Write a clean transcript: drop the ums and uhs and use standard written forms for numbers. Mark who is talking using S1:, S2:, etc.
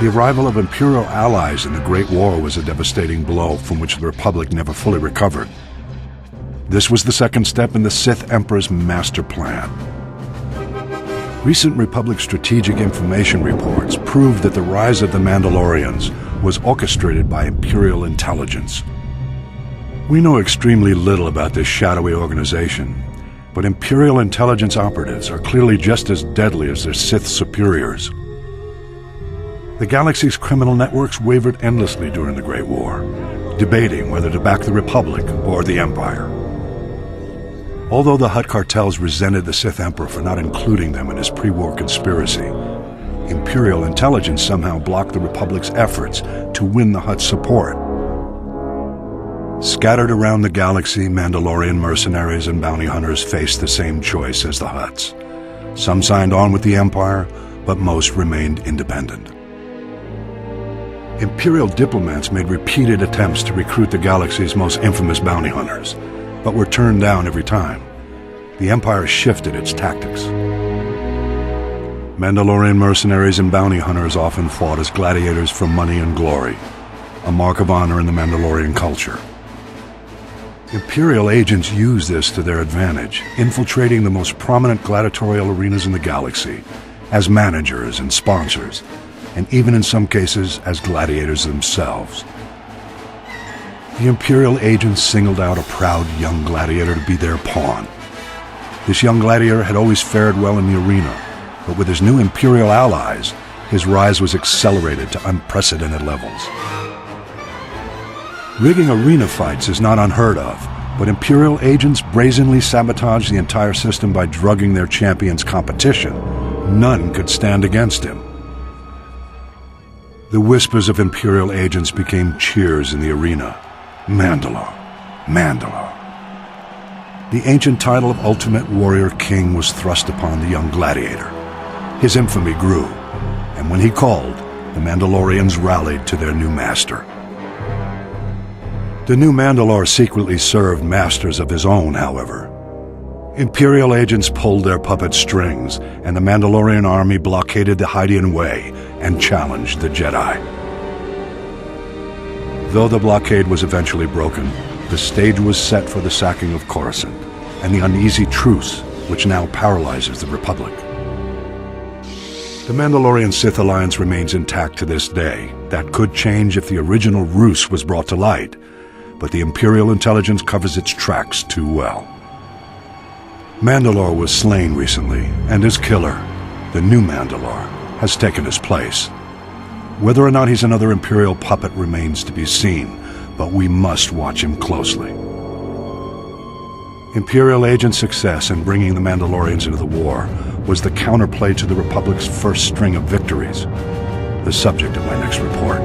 S1: The arrival of Imperial allies in the Great War was a devastating blow from which the Republic never fully recovered. This was the second step in the Sith Emperor's master plan. Recent Republic strategic information reports proved that the rise of the Mandalorians was orchestrated by Imperial intelligence. We know extremely little about this shadowy organization, but Imperial intelligence operatives are clearly just as deadly as their Sith superiors. The galaxy's criminal networks wavered endlessly during the Great War, debating whether to back the Republic or the Empire. Although the Hutt cartels resented the Sith Emperor for not including them in his pre-war conspiracy, Imperial intelligence somehow blocked the Republic's efforts to win the Hutt's support. Scattered around the galaxy, Mandalorian mercenaries and bounty hunters faced the same choice as the Hutts. Some signed on with the Empire, but most remained independent. Imperial diplomats made repeated attempts to recruit the galaxy's most infamous bounty hunters, but were turned down every time. The Empire shifted its tactics. Mandalorian mercenaries and bounty hunters often fought as gladiators for money and glory, a mark of honor in the Mandalorian culture. Imperial agents used this to their advantage, infiltrating the most prominent gladiatorial arenas in the galaxy, as managers and sponsors, and even in some cases as gladiators themselves. The Imperial agents singled out a proud young gladiator to be their pawn. This young gladiator had always fared well in the arena, but with his new Imperial allies, his rise was accelerated to unprecedented levels. Rigging arena fights is not unheard of, but Imperial agents brazenly sabotaged the entire system by drugging their champion's competition. None could stand against him. The whispers of Imperial agents became cheers in the arena. Mandalore, Mandalore. The ancient title of Ultimate Warrior King was thrust upon the young gladiator. His infamy grew, and when he called, the Mandalorians rallied to their new master. The new Mandalore secretly served masters of his own, however. Imperial agents pulled their puppet strings, and the Mandalorian army blockaded the Hydian Way and challenged the Jedi. Though the blockade was eventually broken, the stage was set for the sacking of Coruscant and the uneasy truce which now paralyzes the Republic. The Mandalorian Sith alliance remains intact to this day. That could change if the original ruse was brought to light, but the Imperial intelligence covers its tracks too well. Mandalore was slain recently, and his killer, the new Mandalore, has taken his place. Whether or not he's another Imperial puppet remains to be seen, but we must watch him closely. Imperial agent success in bringing the Mandalorians into the war was the counterplay to the Republic's first string of victories, the subject of my next report.